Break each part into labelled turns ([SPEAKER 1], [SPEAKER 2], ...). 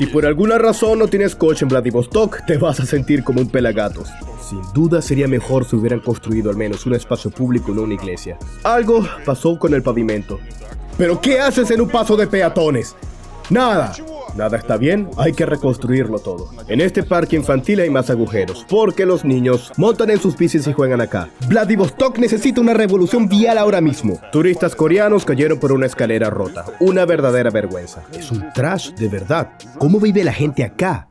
[SPEAKER 1] Si por alguna razón no tienes coche en Vladivostok, te vas a sentir como un pelagatos. Sin duda sería mejor si hubieran construido al menos un espacio público, no una iglesia. Algo pasó con el pavimento. ¿Pero qué haces en un paso de peatones? ¡Nada! Nada está bien, hay que reconstruirlo todo. En este parque infantil hay más agujeros, porque los niños montan en sus bicis y juegan acá. Vladivostok necesita una revolución vial ahora mismo. Turistas coreanos cayeron por una escalera rota. Una verdadera vergüenza. Es un trash de verdad. ¿Cómo vive la gente acá?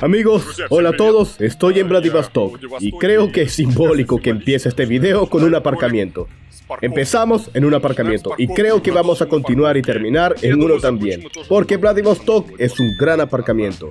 [SPEAKER 1] Amigos, hola a todos, estoy en Vladivostok y creo que es simbólico que empiece este video con un aparcamiento. Empezamos en un aparcamiento y creo que vamos a continuar y terminar en uno también, porque Vladivostok es un gran aparcamiento.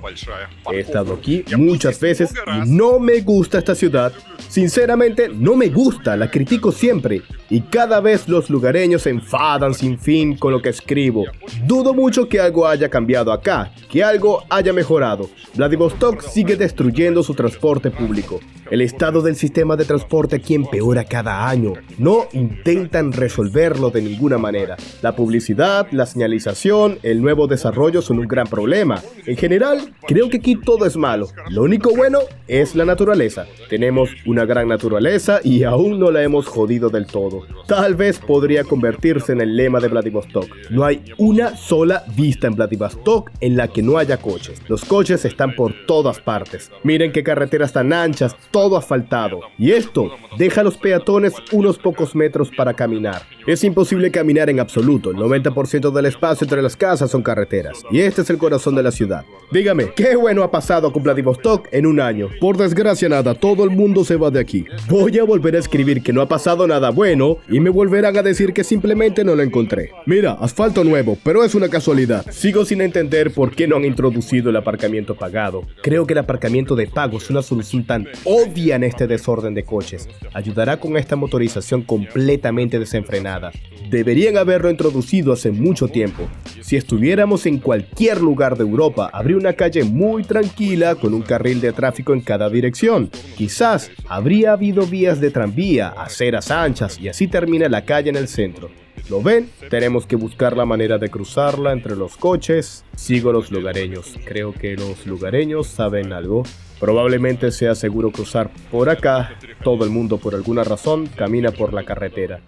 [SPEAKER 1] He estado aquí muchas veces y no me gusta esta ciudad. Sinceramente, no me gusta, la critico siempre y cada vez los lugareños se enfadan sin fin con lo que escribo. Dudo mucho que algo haya cambiado acá, que algo haya mejorado. Vladivostok sigue destruyendo su transporte público. El estado del sistema de transporte aquí empeora cada año. No intentan resolverlo de ninguna manera. La publicidad, la señalización, el nuevo desarrollo son un gran problema. En general, creo que aquí todo es malo. Lo único bueno es la naturaleza. Tenemos una gran naturaleza y aún no la hemos jodido del todo. Tal vez podría convertirse en el lema de Vladivostok. No hay una sola vista en Vladivostok en la que no haya coches. Los coches están por todas partes. Miren qué carreteras tan anchas, todo asfaltado. Y esto deja a los peatones unos pocos metros para caminar. Es imposible caminar en absoluto. El 90% del espacio entre las casas son carreteras. Y este es el corazón de la ciudad. Dígame, ¿qué bueno ha pasado con Vladivostok en un año? Por desgracia nada, todo el mundo se va de aquí. Voy a volver a escribir que no ha pasado nada bueno y me volverán a decir que simplemente no lo encontré. Mira, asfalto nuevo, pero es una casualidad. Sigo sin entender por qué no han introducido el aparcamiento pagado. Creo que el aparcamiento de pago es una solución tan obvia en este desorden de coches. Ayudará con esta motorización completamente desenfrenada. Deberían haberlo introducido hace mucho tiempo. Si estuviéramos en cualquier lugar de Europa, habría una calle muy tranquila con un carril de tráfico en cada dirección. Quizás habría habido vías de tranvía, aceras anchas y así termina la calle en el centro. ¿Lo ven? Tenemos que buscar la manera de cruzarla entre los coches. Sigo a los lugareños. Creo que los lugareños saben algo. Probablemente sea seguro cruzar por acá. Todo el mundo por alguna razón camina por la carretera.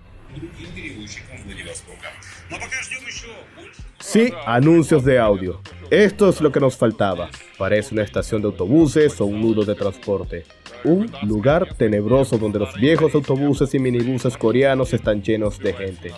[SPEAKER 1] Sí, anuncios de audio. Esto es lo que nos faltaba. Parece una estación de autobuses o un nudo de transporte. Un lugar tenebroso donde los viejos autobuses y minibuses coreanos están llenos de gente.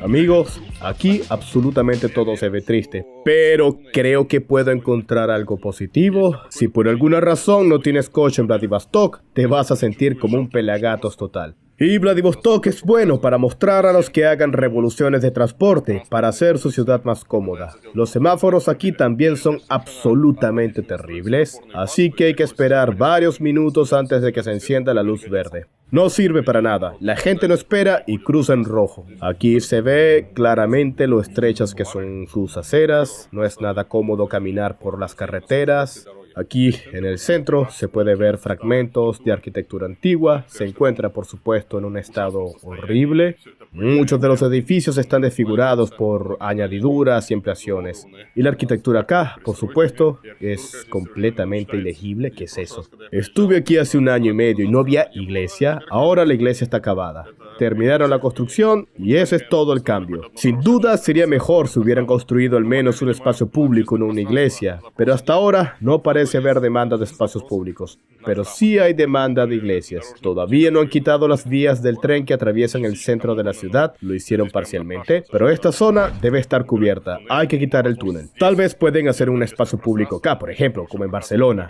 [SPEAKER 1] Amigos, aquí absolutamente todo se ve triste, pero creo que puedo encontrar algo positivo. Si por alguna razón no tienes coche en Vladivostok, te vas a sentir como un pelagatos total. Y Vladivostok es bueno para mostrar a los que hagan revoluciones de transporte, para hacer su ciudad más cómoda. Los semáforos aquí también son absolutamente terribles, así que hay que esperar varios minutos antes de que se encienda la luz verde. No sirve para nada, la gente no espera y cruza en rojo. Aquí se ve claramente lo estrechas que son sus aceras, no es nada cómodo caminar por las carreteras. Aquí en el centro se puede ver fragmentos de arquitectura antigua, se encuentra por supuesto en un estado horrible. Muchos de los edificios están desfigurados por añadiduras y ampliaciones. Y la arquitectura acá, por supuesto, es completamente ilegible. ¿Qué es eso? Estuve aquí hace un año y medio y no había iglesia, ahora la iglesia está acabada. Terminaron la construcción y ese es todo el cambio. Sin duda sería mejor si hubieran construido al menos un espacio público, no una iglesia, pero hasta ahora no parece haber demanda de espacios públicos. Pero sí hay demanda de iglesias. Todavía no han quitado las vías del tren que atraviesan el centro de la ciudad, lo hicieron parcialmente, pero esta zona debe estar cubierta. Hay que quitar el túnel. Tal vez pueden hacer un espacio público acá, por ejemplo, como en Barcelona.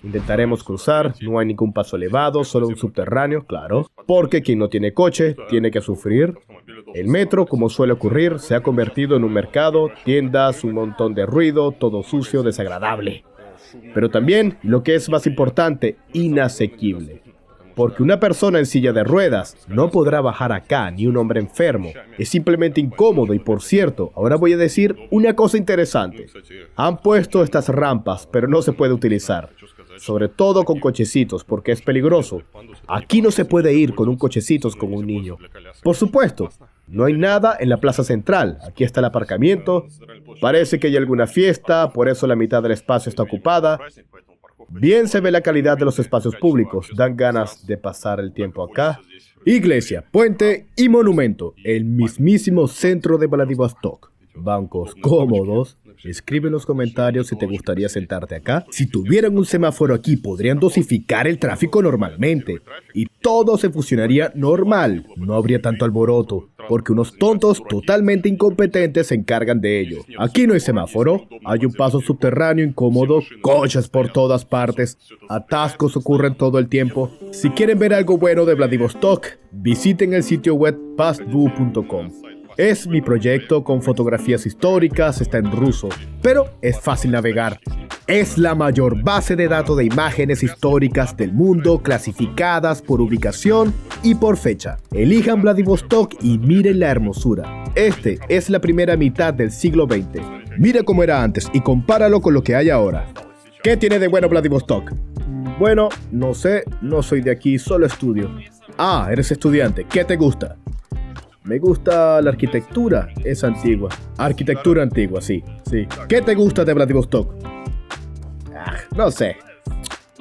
[SPEAKER 1] Intentaremos cruzar, no hay ningún paso elevado, solo un subterráneo, claro. Porque quien no tiene coche, tiene que sufrir. El metro, como suele ocurrir, se ha convertido en un mercado, tiendas, un montón de ruido, todo sucio, desagradable. Pero también, lo que es más importante, inasequible. Porque una persona en silla de ruedas no podrá bajar acá, ni un hombre enfermo. Es simplemente incómodo y, por cierto, ahora voy a decir una cosa interesante. Han puesto estas rampas, pero no se puede utilizar. Sobre todo con cochecitos, porque es peligroso. Aquí no se puede ir con un cochecitos con un niño. Por supuesto, No hay nada en la plaza central. Aquí está el aparcamiento. Parece que hay alguna fiesta, por eso la mitad del espacio está ocupada. Bien se ve la calidad de los espacios públicos. Dan ganas de pasar el tiempo acá. Iglesia, puente y monumento. El mismísimo centro de Vladivostok. Bancos cómodos. Escribe en los comentarios si te gustaría sentarte acá. Si tuvieran un semáforo aquí, podrían dosificar el tráfico normalmente. Y todo se funcionaría normal. No habría tanto alboroto, porque unos tontos totalmente incompetentes se encargan de ello. Aquí no hay semáforo. Hay un paso subterráneo incómodo, coches por todas partes. Atascos ocurren todo el tiempo. Si quieren ver algo bueno de Vladivostok, visiten el sitio web pastvu.com. Es mi proyecto con fotografías históricas, está en ruso, pero es fácil navegar. Es la mayor base de datos de imágenes históricas del mundo, clasificadas por ubicación y por fecha. Elijan Vladivostok y miren la hermosura. Este es la primera mitad del siglo XX. Mira cómo era antes y compáralo con lo que hay ahora. ¿Qué tiene de bueno Vladivostok? Bueno, no sé, no soy de aquí, solo estudio. Ah, eres estudiante, ¿qué te gusta? Me gusta la arquitectura, es antigua. Arquitectura antigua, sí. ¿Qué te gusta de Vladivostok? No sé.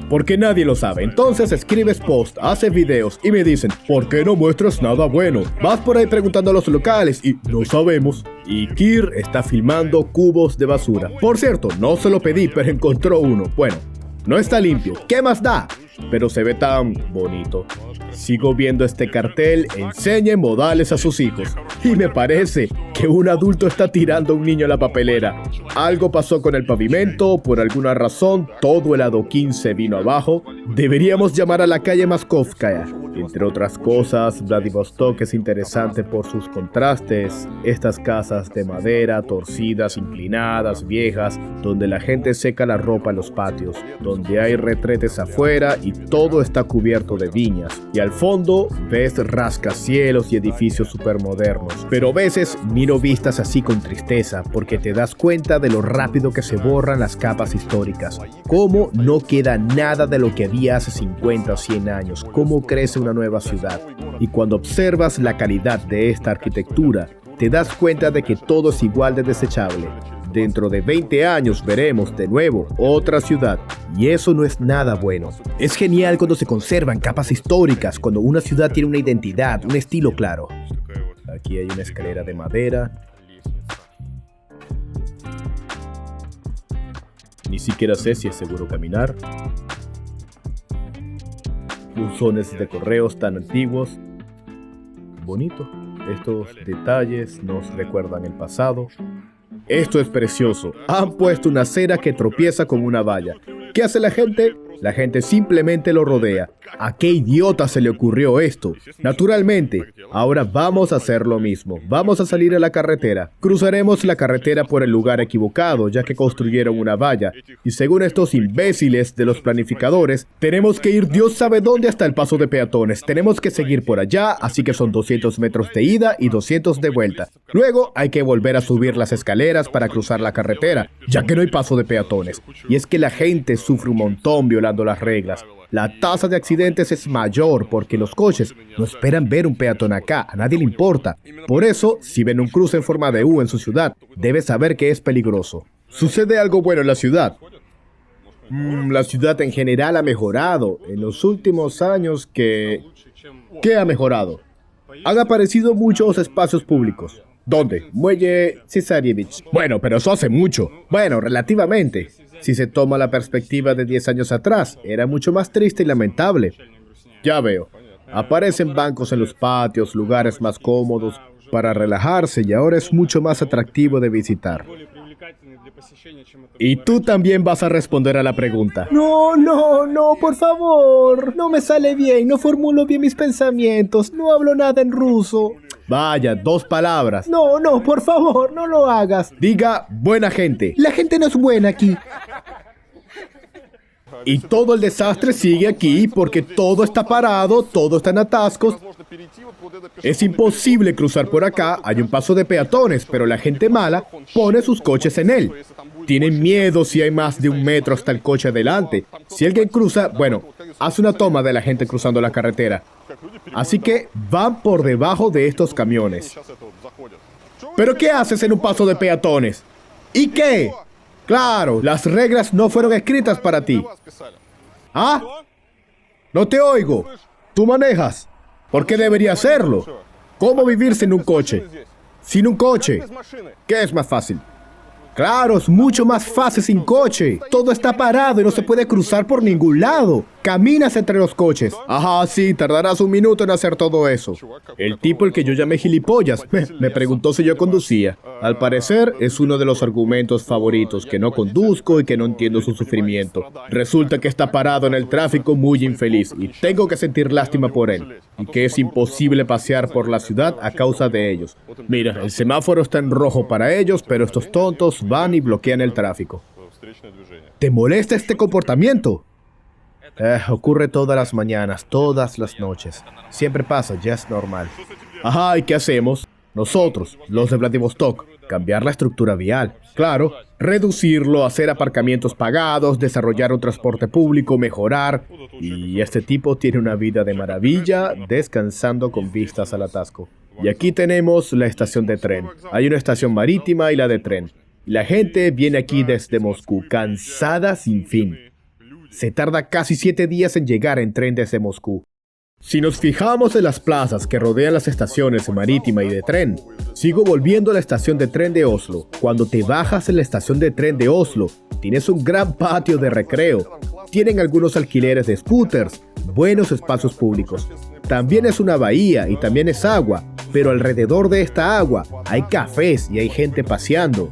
[SPEAKER 1] Porque nadie lo sabe. Entonces escribes post, haces videos y me dicen, ¿por qué no muestras nada bueno? Vas por ahí preguntando a los locales y no sabemos. Y Kir está filmando cubos de basura. Por cierto, no se lo pedí, pero encontró uno. Bueno, no está limpio. ¿Qué más da? Pero se ve tan bonito. Sigo viendo este cartel, enseñen modales a sus hijos. Y me parece que un adulto está tirando a un niño a la papelera. Algo pasó con el pavimento, por alguna razón, todo el adoquín se vino abajo. Deberíamos llamar a la calle Maskovskaya. Entre otras cosas, Vladivostok es interesante por sus contrastes. Estas casas de madera, torcidas, inclinadas, viejas, donde la gente seca la ropa en los patios, donde hay retretes afuera y todo está cubierto de viñas. Y al fondo ves rascacielos y edificios supermodernos. Pero a veces miro vistas así con tristeza, porque te das cuenta de lo rápido que se borran las capas históricas. Cómo no queda nada de lo que había hace 50 o 100 años. Cómo crece una nueva ciudad. Y cuando observas la calidad de esta arquitectura, te das cuenta de que todo es igual de desechable. Dentro de 20 años veremos de nuevo otra ciudad, y eso no es nada bueno. Es genial cuando se conservan capas históricas, cuando una ciudad tiene una identidad, un estilo claro. Aquí hay una escalera de madera. Ni siquiera sé si es seguro caminar. Buzones de correos tan antiguos. Bonito. Estos detalles nos recuerdan el pasado. Esto es precioso. Han puesto una acera que tropieza con una valla. ¿Qué hace la gente? La gente simplemente lo rodea. ¿A qué idiota se le ocurrió esto? Naturalmente, ahora vamos a hacer lo mismo. Vamos a salir a la carretera. Cruzaremos la carretera por el lugar equivocado, ya que construyeron una valla. Y según estos imbéciles de los planificadores, tenemos que ir Dios sabe dónde hasta el paso de peatones. Tenemos que seguir por allá, así que son 200 metros de ida y 200 de vuelta. Luego hay que volver a subir las escaleras para cruzar la carretera, ya que no hay paso de peatones. Y es que la gente sufre un montón violando las reglas. La tasa de accidentes es mayor porque los coches no esperan ver un peatón acá, a nadie le importa. Por eso, si ven un cruce en forma de U en su ciudad, debe saber que es peligroso. ¿Sucede algo bueno en la ciudad? La ciudad en general ha mejorado. En los últimos años ¿Qué ha mejorado? Han aparecido muchos espacios públicos. ¿Dónde? Muelle Cesarievich. Bueno, pero eso hace mucho. Bueno, relativamente. Si se toma la perspectiva de 10 años atrás, era mucho más triste y lamentable. Ya veo. Aparecen bancos en los patios, lugares más cómodos para relajarse y ahora es mucho más atractivo de visitar. Y tú también vas a responder a la pregunta. No, por favor. No me sale bien, no formulo bien mis pensamientos, no hablo nada en ruso. Vaya, 2 palabras. No, por favor, no lo hagas. Diga, buena gente. La gente no es buena aquí. Y todo el desastre sigue aquí porque todo está parado, todo está en atascos. Es imposible cruzar por acá, hay un paso de peatones, pero la gente mala pone sus coches en él. Tienen miedo si hay más de 1 metro hasta el coche adelante. Si alguien cruza, bueno, hace una toma de la gente cruzando la carretera. Así que van por debajo de estos camiones. ¿Pero qué haces en un paso de peatones? ¿Y qué? Claro, las reglas no fueron escritas para ti. ¿Ah? No te oigo. Tú manejas. ¿Por qué debería hacerlo? ¿Cómo vivir sin un coche? Sin un coche. ¿Qué es más fácil? Claro, es mucho más fácil sin coche. Todo está parado y no se puede cruzar por ningún lado. Caminas entre los coches. Ajá, sí, tardarás 1 minuto en hacer todo eso. El tipo al que yo llamé gilipollas me preguntó si yo conducía. Al parecer, es uno de los argumentos favoritos, que no conduzco y que no entiendo su sufrimiento. Resulta que está parado en el tráfico muy infeliz y tengo que sentir lástima por él. Y que es imposible pasear por la ciudad a causa de ellos. Mira, el semáforo está en rojo para ellos, pero estos tontos van y bloquean el tráfico. ¿Te molesta este comportamiento? Ocurre todas las mañanas, todas las noches. Siempre pasa, ya es normal. Ajá, ¿y qué hacemos? Nosotros, los de Vladivostok, cambiar la estructura vial. Claro, reducirlo, hacer aparcamientos pagados, desarrollar un transporte público, mejorar. Y este tipo tiene una vida de maravilla, descansando con vistas al atasco. Y aquí tenemos la estación de tren. Hay una estación marítima y la de tren. Y la gente viene aquí desde Moscú, cansada sin fin. Se tarda casi 7 días en llegar en tren desde Moscú. Si nos fijamos en las plazas que rodean las estaciones marítima y de tren, sigo volviendo a la estación de tren de Oslo. Cuando te bajas en la estación de tren de Oslo, tienes un gran patio de recreo. Tienen algunos alquileres de scooters, buenos espacios públicos. También es una bahía y también es agua, pero alrededor de esta agua hay cafés y hay gente paseando.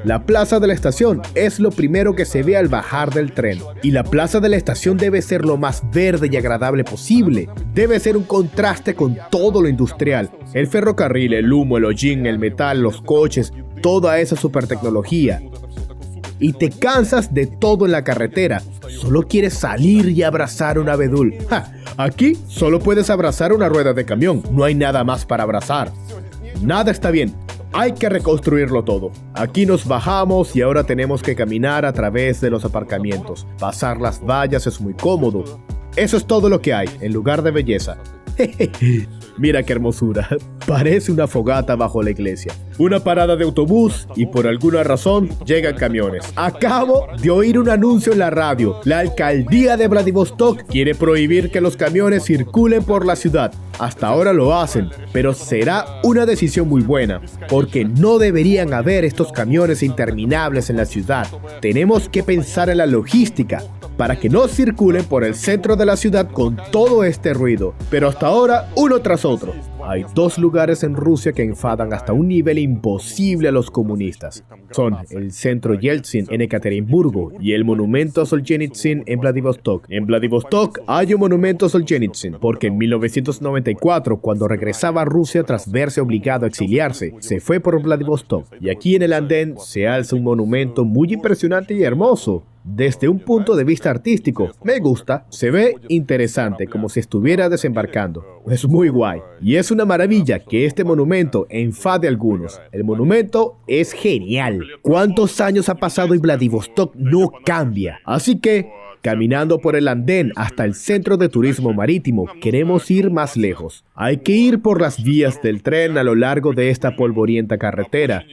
[SPEAKER 1] La plaza de la estación es lo primero que se ve al bajar del tren. Y la plaza de la estación debe ser lo más verde y agradable posible. Debe ser un contraste con todo lo industrial. El ferrocarril, el humo, el hollín, el metal, los coches, toda esa supertecnología. Y te cansas de todo en la carretera. Solo quieres salir y abrazar un abedul. Aquí solo puedes abrazar una rueda de camión. No hay nada más para abrazar. Nada está bien. Hay que reconstruirlo todo. Aquí nos bajamos y ahora tenemos que caminar a través de los aparcamientos. Pasar las vallas es muy cómodo. Eso es todo lo que hay, en lugar de belleza. Mira qué hermosura. Parece una fogata bajo la iglesia. Una parada de autobús y por alguna razón llegan camiones. Acabo de oír un anuncio en la radio. La alcaldía de Vladivostok quiere prohibir que los camiones circulen por la ciudad. Hasta ahora lo hacen, pero será una decisión muy buena, porque no deberían haber estos camiones interminables en la ciudad. Tenemos que pensar en la logística, para que no circulen por el centro de la ciudad con todo este ruido. Pero hasta ahora, uno tras otro. Hay 2 lugares en Rusia que enfadan hasta un nivel imposible a los comunistas. Son el Centro Yeltsin en Ekaterimburgo y el Monumento a Solzhenitsyn en Vladivostok. En Vladivostok hay un monumento a Solzhenitsyn porque en 1994, cuando regresaba a Rusia tras verse obligado a exiliarse, se fue por Vladivostok. Y aquí en el andén se alza un monumento muy impresionante y hermoso. Desde un punto de vista artístico, me gusta, se ve interesante, como si estuviera desembarcando. Es muy guay. Y es una maravilla que este monumento enfade a algunos. El monumento es genial. ¿Cuántos años ha pasado y Vladivostok no cambia? Así que, caminando por el andén hasta el centro de turismo marítimo, queremos ir más lejos. Hay que ir por las vías del tren a lo largo de esta polvorienta carretera.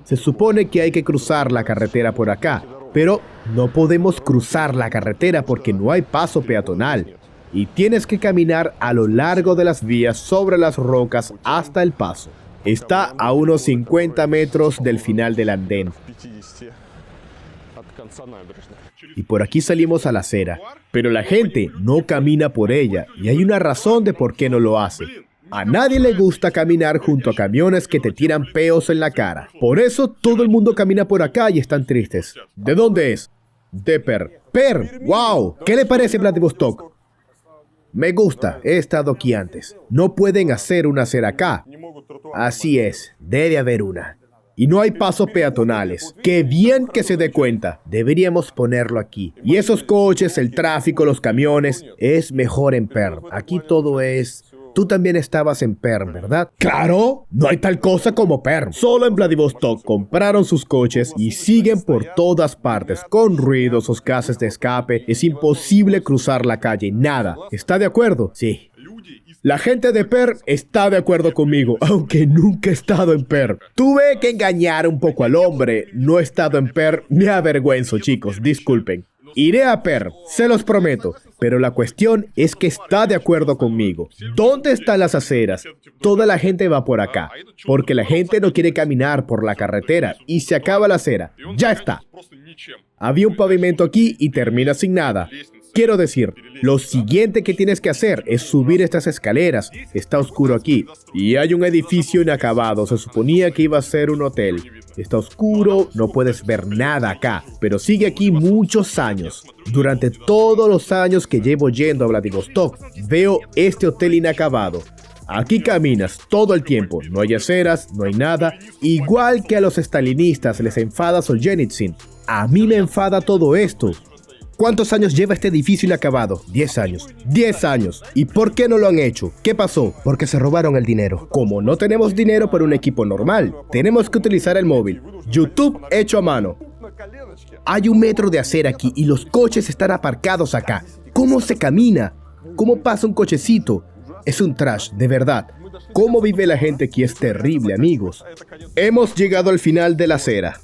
[SPEAKER 1] Se supone que hay que cruzar la carretera por acá, pero no podemos cruzar la carretera porque no hay paso peatonal. Y tienes que caminar a lo largo de las vías sobre las rocas hasta el paso. Está a unos 50 metros del final del andén. Y por aquí salimos a la acera. Pero la gente no camina por ella y hay una razón de por qué no lo hace. A nadie le gusta caminar junto a camiones que te tiran peos en la cara. Por eso todo el mundo camina por acá y están tristes. ¿De dónde es? De Perm. ¡Perm! ¡Wow! ¿Qué le parece Vladivostok? Me gusta, he estado aquí antes. No pueden hacer una acera acá. Así es, debe haber una. Y no hay pasos peatonales. ¡Qué bien que se dé cuenta! Deberíamos ponerlo aquí. Y esos coches, el tráfico, los camiones, es mejor en Perm. Aquí todo es Tú también estabas en Perm, ¿verdad? ¡Claro! No hay tal cosa como Perm. Solo en Vladivostok compraron sus coches y siguen por todas partes, con ruidosos gases de escape. Es imposible cruzar la calle, nada. ¿Está de acuerdo? Sí. La gente de Perm está de acuerdo conmigo, aunque nunca he estado en Perm. Tuve que engañar un poco al hombre. No he estado en Perm. Me avergüenzo, chicos, disculpen. Iré a Perm, se los prometo, pero la cuestión es que está de acuerdo conmigo. ¿Dónde están las aceras? Toda la gente va por acá, porque la gente no quiere caminar por la carretera y se acaba la acera. ¡Ya está! Había un pavimento aquí y termina sin nada. Quiero decir, lo siguiente que tienes que hacer es subir estas escaleras. Está oscuro aquí y hay un edificio inacabado. Se suponía que iba a ser un hotel. Está oscuro, no puedes ver nada acá, pero sigue aquí muchos años. Durante todos los años que llevo yendo a Vladivostok, veo este hotel inacabado. Aquí caminas todo el tiempo, no hay aceras, no hay nada. Igual que a los stalinistas les enfada Solzhenitsyn, a mí me enfada todo esto. ¿Cuántos años lleva este edificio inacabado? 10 años. 10 años. ¿Y por qué no lo han hecho? ¿Qué pasó? Porque se robaron el dinero. Como no tenemos dinero para un equipo normal, tenemos que utilizar el móvil. YouTube hecho a mano. Hay 1 metro de acera aquí y los coches están aparcados acá. ¿Cómo se camina? ¿Cómo pasa un cochecito? Es un trash, de verdad. ¿Cómo vive la gente aquí? Es terrible, amigos. Hemos llegado al final de la acera.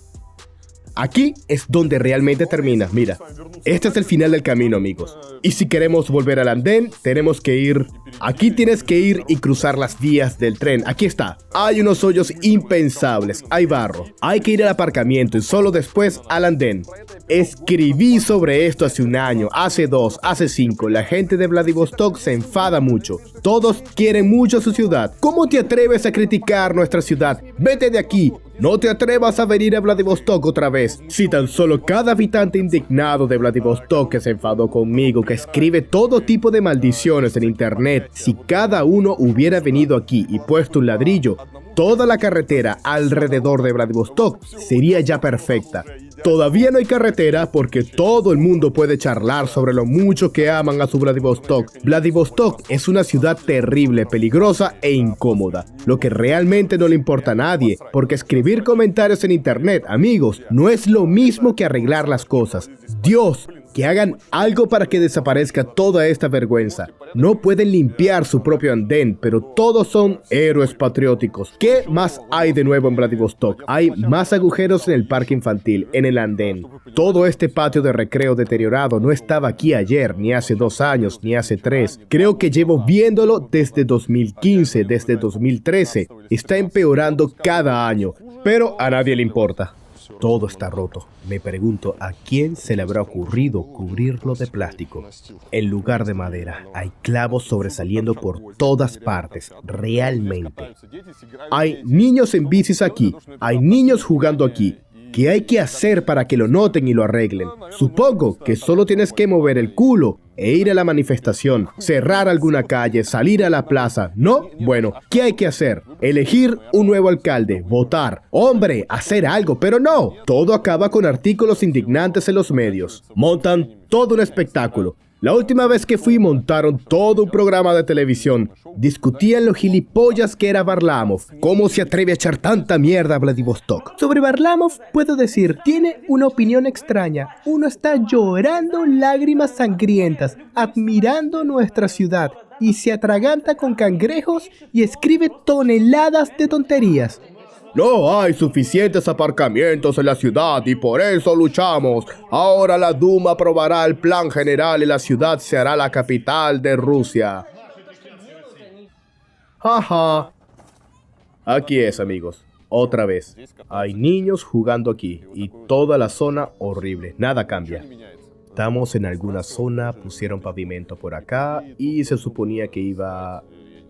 [SPEAKER 1] Aquí es donde realmente termina, mira. Este es el final del camino, amigos. Y si queremos volver al andén, tenemos que ir... Aquí tienes que ir y cruzar las vías del tren. Aquí está. Hay unos hoyos impensables. Hay barro. Hay que ir al aparcamiento y solo después al andén. Escribí sobre esto hace 1 año, hace 2, hace 5. La gente de Vladivostok se enfada mucho. Todos quieren mucho su ciudad. ¿Cómo te atreves a criticar nuestra ciudad? Vete de aquí. No te atrevas a venir a Vladivostok otra vez. Si tan solo cada habitante indignado de Vladivostok que se enfadó conmigo, que escribe todo tipo de maldiciones en internet, si cada uno hubiera venido aquí y puesto un ladrillo, toda la carretera alrededor de Vladivostok sería ya perfecta. Todavía no hay carretera porque todo el mundo puede charlar sobre lo mucho que aman a su Vladivostok. Vladivostok es una ciudad terrible, peligrosa e incómoda, lo que realmente no le importa a nadie, porque escribir comentarios en internet, amigos, no es lo mismo que arreglar las cosas. Dios, que hagan algo para que desaparezca toda esta vergüenza. No pueden limpiar su propio andén, pero todos son héroes patrióticos. ¿Qué más hay de nuevo en Vladivostok? Hay más agujeros en el parque infantil, en el andén. Todo este patio de recreo deteriorado no estaba aquí ayer, ni hace 2 años, ni hace 3. Creo que llevo viéndolo desde 2015, desde 2013. Está empeorando cada año, pero a nadie le importa. Todo está roto. Me pregunto a quién se le habrá ocurrido cubrirlo de plástico. En lugar de madera, hay clavos sobresaliendo por todas partes, realmente. Hay niños en bicis aquí, hay niños jugando aquí. ¿Qué hay que hacer para que lo noten y lo arreglen? Supongo que solo tienes que mover el culo e ir a la manifestación, cerrar alguna calle, salir a la plaza, ¿no? Bueno, ¿qué hay que hacer? Elegir un nuevo alcalde, votar. Hombre, hacer algo, pero no. Todo acaba con artículos indignantes en los medios. Montan todo un espectáculo. La última vez que fui montaron todo un programa de televisión. Discutían lo gilipollas que era Varlamov. ¿Cómo se atreve a echar tanta mierda a Vladivostok? Sobre Varlamov puedo decir, tiene una opinión extraña. Uno está llorando lágrimas sangrientas, admirando nuestra ciudad, y se atraganta con cangrejos y escribe toneladas de tonterías. No hay suficientes aparcamientos en la ciudad y por eso luchamos. Ahora la Duma aprobará el plan general y la ciudad se hará la capital de Rusia. Jaja. Aquí es, amigos. Otra vez. Hay niños jugando aquí y toda la zona horrible. Nada cambia. Estamos en alguna zona, pusieron pavimento por acá y se suponía que iba...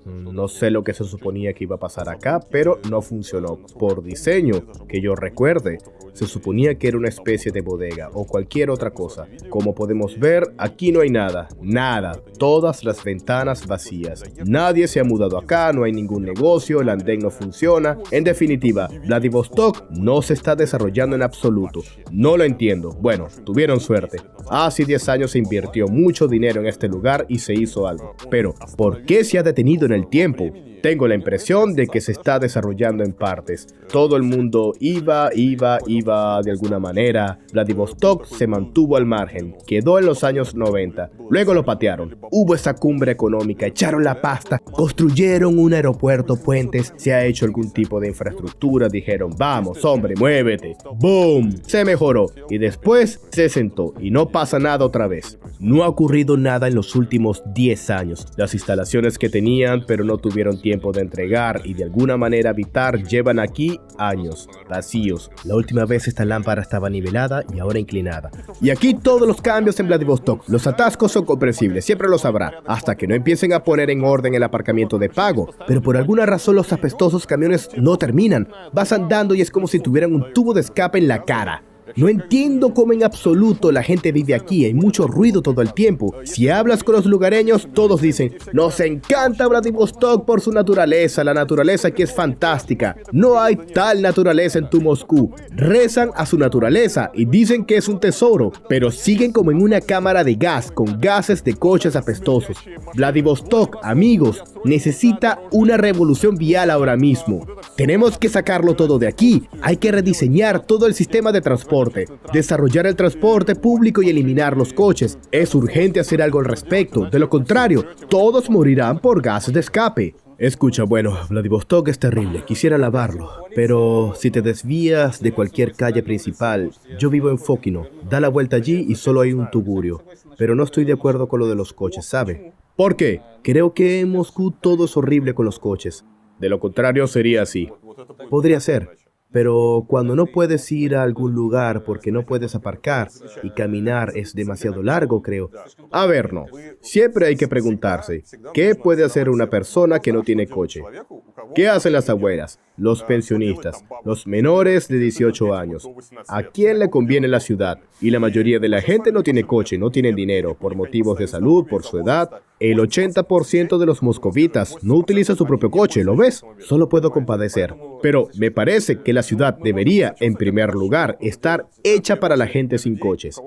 [SPEAKER 1] No sé lo que se suponía que iba a pasar acá, pero no funcionó. Por diseño, que yo recuerde, se suponía que era una especie de bodega o cualquier otra cosa. Como podemos ver, aquí no hay nada, nada. Todas las ventanas vacías. Nadie se ha mudado acá, no hay ningún negocio, el andén no funciona. En definitiva, Vladivostok no se está desarrollando en absoluto. No lo entiendo. Bueno, tuvieron suerte. Hace 10 años se invirtió mucho dinero en este lugar y se hizo algo. Pero, ¿por qué se ha detenido en el tiempo. Tengo la impresión de que se está desarrollando en partes. Todo el mundo iba de alguna manera. Vladivostok se mantuvo al margen, quedó en los años 90. Luego lo patearon. Hubo esa cumbre económica, echaron la pasta, construyeron un aeropuerto, puentes, se ha hecho algún tipo de infraestructura, dijeron, vamos, hombre, muévete. ¡Boom! Se mejoró y después se sentó y no pasa nada otra vez. No ha ocurrido nada en los últimos 10 años. Las instalaciones que tenían, pero no tuvieron tiempo de entregar y de alguna manera habitar, llevan aquí años, vacíos. La última vez esta lámpara estaba nivelada y ahora inclinada. Y aquí todos los cambios en Vladivostok. Los atascos son comprensibles, siempre los habrá, hasta que no empiecen a poner en orden el aparcamiento de pago. Pero por alguna razón los apestosos camiones no terminan. Vas andando y es como si tuvieran un tubo de escape en la cara. No entiendo cómo en absoluto la gente vive aquí, hay mucho ruido todo el tiempo. Si hablas con los lugareños, todos dicen, nos encanta Vladivostok por su naturaleza, la naturaleza aquí es fantástica. No hay tal naturaleza en tu Moscú. Rezan a su naturaleza y dicen que es un tesoro, pero siguen como en una cámara de gas, con gases de coches apestosos. Vladivostok, amigos, necesita una revolución vial ahora mismo. Tenemos que sacarlo todo de aquí, hay que rediseñar todo el sistema de transporte. Desarrollar el transporte público y eliminar los coches. Es urgente hacer algo al respecto. De lo contrario, todos morirán por gases de escape. Escucha, bueno, Vladivostok es terrible. Quisiera lavarlo. Pero si te desvías de cualquier calle principal, yo vivo en Fokino. Da la vuelta allí y solo hay un tugurio. Pero no estoy de acuerdo con lo de los coches, ¿sabe? ¿Por qué? Creo que en Moscú todo es horrible con los coches. De lo contrario sería así. Podría ser. Pero cuando no puedes ir a algún lugar porque no puedes aparcar y caminar es demasiado largo, creo. A ver, no. Siempre hay que preguntarse, ¿qué puede hacer una persona que no tiene coche? ¿Qué hacen las abuelas, los pensionistas, los menores de 18 años? ¿A quién le conviene la ciudad? Y la mayoría de la gente no tiene coche, no tienen dinero, por motivos de salud, por su edad. El 80% de los moscovitas no utiliza su propio coche, ¿lo ves? Solo puedo compadecer. Pero me parece que la ciudad debería, en primer lugar, estar hecha para la gente sin coches.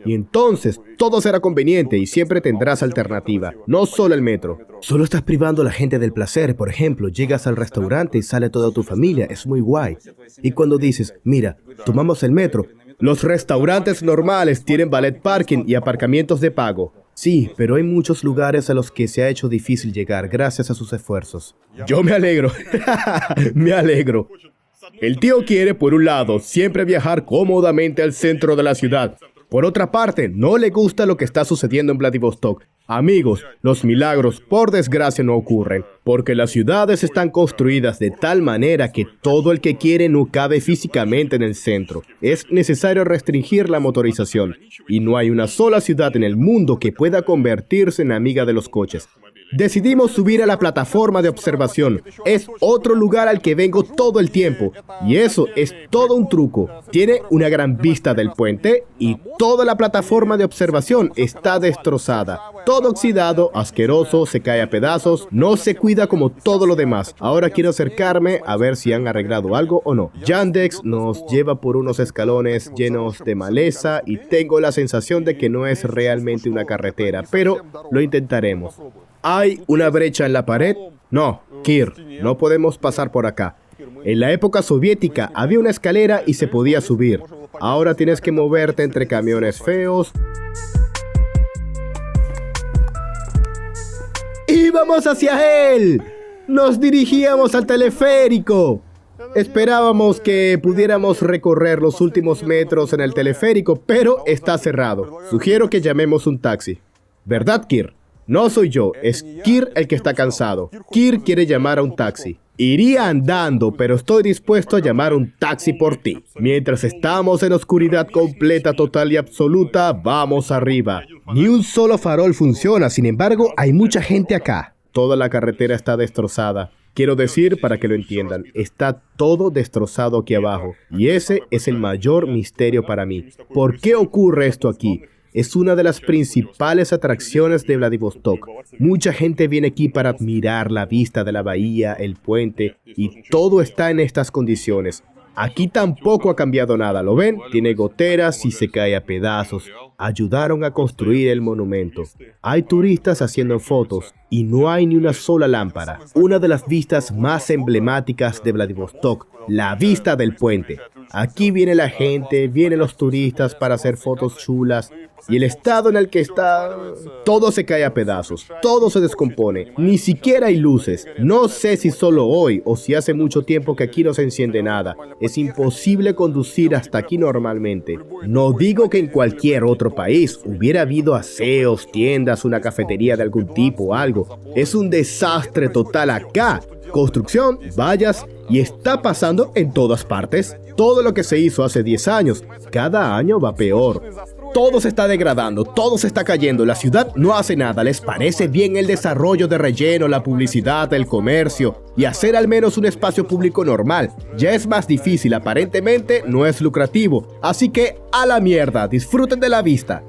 [SPEAKER 1] Y entonces todo será conveniente y siempre tendrás alternativa, no solo el metro. Solo estás privando a la gente del placer. Por ejemplo, llegas al restaurante y sale toda tu familia, es muy guay. Y cuando dices, mira, tomamos el metro, los restaurantes normales tienen valet parking y aparcamientos de pago. Sí, pero hay muchos lugares a los que se ha hecho difícil llegar gracias a sus esfuerzos. Yo me alegro. Me alegro. El tío quiere, por un lado, siempre viajar cómodamente al centro de la ciudad. Por otra parte, no le gusta lo que está sucediendo en Vladivostok. Amigos, los milagros, por desgracia, no ocurren, porque las ciudades están construidas de tal manera que todo el que quiere no cabe físicamente en el centro. Es necesario restringir la motorización, y no hay una sola ciudad en el mundo que pueda convertirse en amiga de los coches. Decidimos subir a la plataforma de observación. Es otro lugar al que vengo todo el tiempo. Y eso es todo un truco. Tiene una gran vista del puente y toda la plataforma de observación está destrozada. Todo oxidado, asqueroso, se cae a pedazos, no se cuida como todo lo demás. Ahora quiero acercarme a ver si han arreglado algo o no. Yandex nos lleva por unos escalones llenos de maleza y tengo la sensación de que no es realmente una carretera, pero lo intentaremos. ¿Hay una brecha en la pared? No, Kir, no podemos pasar por acá. En la época soviética había una escalera y se podía subir. Ahora tienes que moverte entre camiones feos. ¡Íbamos hacia él! ¡Nos dirigíamos al teleférico! Esperábamos que pudiéramos recorrer los últimos metros en el teleférico, pero está cerrado. Sugiero que llamemos un taxi. ¿Verdad, Kir? No soy yo, es Kir el que está cansado. Kir quiere llamar a un taxi. Iría andando, pero estoy dispuesto a llamar un taxi por ti. Mientras estamos en oscuridad completa, total y absoluta, vamos arriba. Ni un solo farol funciona, sin embargo, hay mucha gente acá. Toda la carretera está destrozada. Quiero decir, para que lo entiendan, está todo destrozado aquí abajo. Y ese es el mayor misterio para mí. ¿Por qué ocurre esto aquí? Es una de las principales atracciones de Vladivostok. Mucha gente viene aquí para admirar la vista de la bahía, el puente, y todo está en estas condiciones. Aquí tampoco ha cambiado nada, ¿lo ven? Tiene goteras y se cae a pedazos. Ayudaron a construir el monumento. Hay turistas haciendo fotos y no hay ni una sola lámpara. Una de las vistas más emblemáticas de Vladivostok, la vista del puente. Aquí viene la gente, vienen los turistas para hacer fotos chulas. Y el estado en el que está, todo se cae a pedazos, todo se descompone, ni siquiera hay luces. No sé si solo hoy o si hace mucho tiempo que aquí no se enciende nada. Es imposible conducir hasta aquí normalmente. No digo que en cualquier otro país hubiera habido aseos, tiendas, una cafetería de algún tipo o algo. Es un desastre total acá. Construcción, vallas, y está pasando en todas partes. Todo lo que se hizo hace 10 años, cada año va peor. Todo se está degradando, todo se está cayendo, la ciudad no hace nada. ¿Les parece bien el desarrollo de relleno, la publicidad, el comercio y hacer al menos un espacio público normal? Ya es más difícil, aparentemente no es lucrativo, así que a la mierda, disfruten de la vista.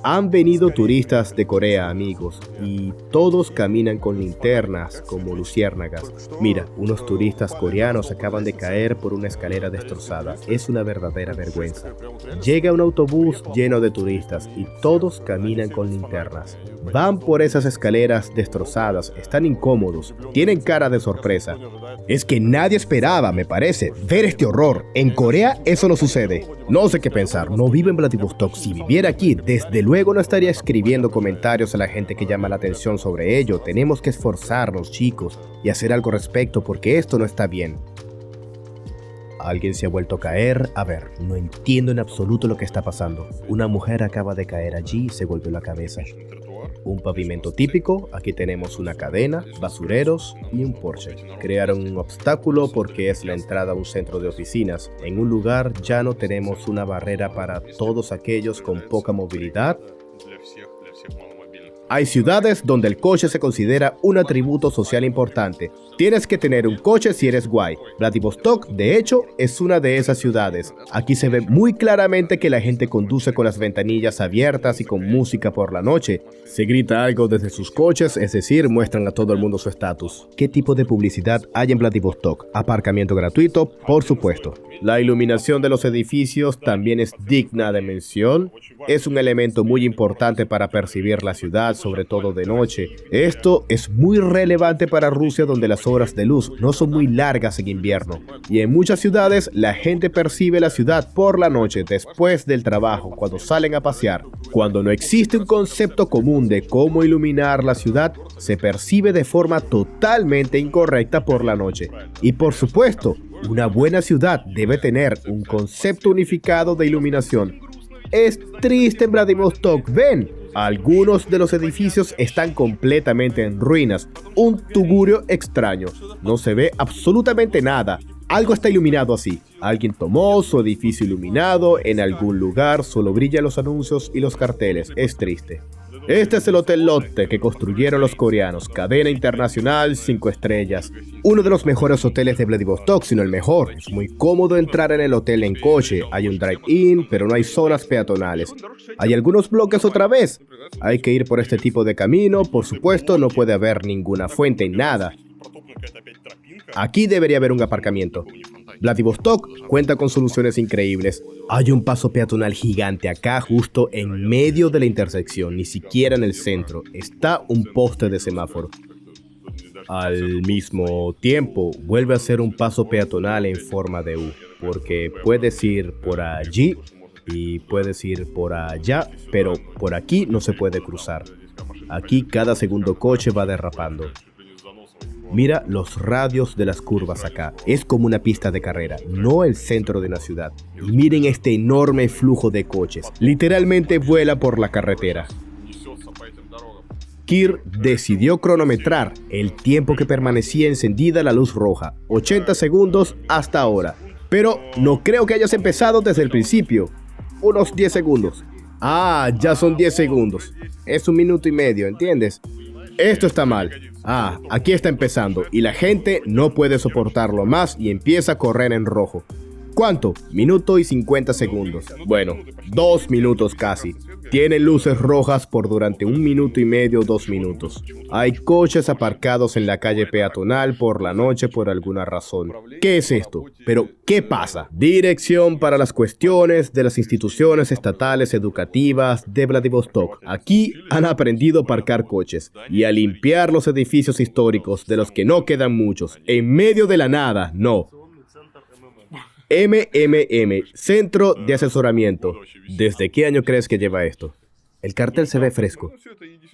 [SPEAKER 1] Han venido turistas de Corea, amigos, y todos caminan con linternas como luciérnagas. Mira, unos turistas coreanos acaban de caer por una escalera destrozada. Es una verdadera vergüenza. Llega un autobús lleno de turistas y todos caminan con linternas. Van por esas escaleras destrozadas, están incómodos, tienen cara de sorpresa. Es que nadie esperaba, me parece, ver este horror. En Corea eso no sucede. No sé qué pensar, no vivo en Vladivostok. Si viviera aquí, desde luego no estaría escribiendo comentarios a la gente que llama la atención sobre ello. Tenemos que esforzarnos, chicos, y hacer algo al respecto porque esto no está bien. ¿Alguien se ha vuelto a caer? A ver, no entiendo en absoluto lo que está pasando. Una mujer acaba de caer allí y se golpeó la cabeza. Un pavimento típico, aquí tenemos una cadena, basureros y un porche. Crearon un obstáculo porque es la entrada a un centro de oficinas. En un lugar llano tenemos una barrera para todos aquellos con poca movilidad. Hay ciudades donde el coche se considera un atributo social importante. Tienes que tener un coche si eres guay. Vladivostok, de hecho, es una de esas ciudades. Aquí se ve muy claramente que la gente conduce con las ventanillas abiertas y con música por la noche. Se grita algo desde sus coches, es decir, muestran a todo el mundo su estatus. ¿Qué tipo de publicidad hay en Vladivostok? Aparcamiento gratuito, por supuesto. La iluminación de los edificios también es digna de mención. Es un elemento muy importante para percibir la ciudad, sobre todo de noche. Esto es muy relevante para Rusia, donde las horas de luz no son muy largas en invierno. Y en muchas ciudades, la gente percibe la ciudad por la noche, después del trabajo, cuando salen a pasear. Cuando no existe un concepto común de cómo iluminar la ciudad, se percibe de forma totalmente incorrecta por la noche. Y por supuesto, una buena ciudad debe tener un concepto unificado de iluminación. Es triste en Vladivostok, ven. Algunos de los edificios están completamente en ruinas, un tugurio extraño. No se ve absolutamente nada. Algo está iluminado así. Alguien tomó su edificio iluminado, en algún lugar solo brillan los anuncios y los carteles. Es triste. Este es el Hotel Lotte que construyeron los coreanos, cadena internacional 5 estrellas. Uno de los mejores hoteles de Vladivostok, sino el mejor. Es muy cómodo entrar en el hotel en coche. Hay un drive-in, pero no hay zonas peatonales. Hay algunos bloques otra vez. Hay que ir por este tipo de camino. Por supuesto, no puede haber ninguna fuente, nada. Aquí debería haber un aparcamiento. Vladivostok cuenta con soluciones increíbles. Hay un paso peatonal gigante acá, justo en medio de la intersección, ni siquiera en el centro. Está un poste de semáforo. Al mismo tiempo, vuelve a ser un paso peatonal en forma de U, porque puedes ir por allí y puedes ir por allá, pero por aquí no se puede cruzar. Aquí cada segundo coche va derrapando. Mira los radios de las curvas acá. Es como una pista de carrera, no el centro de la ciudad. Y miren este enorme flujo de coches. Literalmente vuela por la carretera. Kir decidió cronometrar el tiempo que permanecía encendida la luz roja. 80 segundos hasta ahora. Pero no creo que hayas empezado desde el principio. Unos 10 segundos. Ah, ya son 10 segundos. Es 1 minuto y medio, ¿entiendes? Esto está mal. Ah, aquí está empezando y la gente no puede soportarlo más y empieza a correr en rojo. ¿Cuánto? Minuto y 50 segundos. Bueno, 2 minutos casi. Tienen luces rojas por durante 1 minuto y medio, 2 minutos. Hay coches aparcados en la calle peatonal por la noche por alguna razón. ¿Qué es esto? ¿Pero qué pasa? Dirección para las cuestiones de las instituciones estatales educativas de Vladivostok. Aquí han aprendido a aparcar coches y a limpiar los edificios históricos, de los que no quedan muchos, en medio de la nada, no. MMM, Centro de Asesoramiento. ¿Desde qué año crees que lleva esto? El cartel se ve fresco.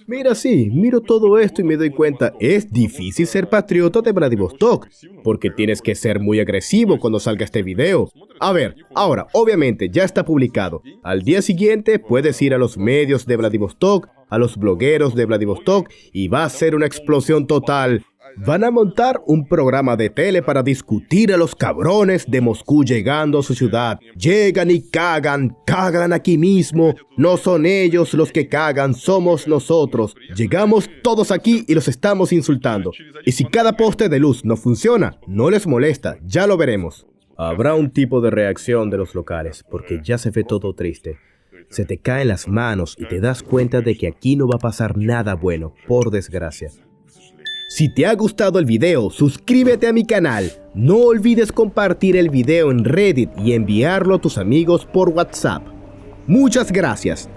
[SPEAKER 1] Mira, sí, miro todo esto y me doy cuenta, es difícil ser patriota de Vladivostok, porque tienes que ser muy agresivo cuando salga este video. A ver, ahora, obviamente, ya está publicado. Al día siguiente puedes ir a los medios de Vladivostok, a los blogueros de Vladivostok, y va a ser una explosión total. Van a montar un programa de tele para discutir a los cabrones de Moscú llegando a su ciudad. Llegan y cagan aquí mismo. No son ellos los que cagan, somos nosotros. Llegamos todos aquí y los estamos insultando. Y si cada poste de luz no funciona, no les molesta, ya lo veremos. Habrá un tipo de reacción de los locales, porque ya se ve todo triste. Se te caen las manos y te das cuenta de que aquí no va a pasar nada bueno, por desgracia. Si te ha gustado el video, suscríbete a mi canal. No olvides compartir el video en Reddit y enviarlo a tus amigos por WhatsApp. Muchas gracias.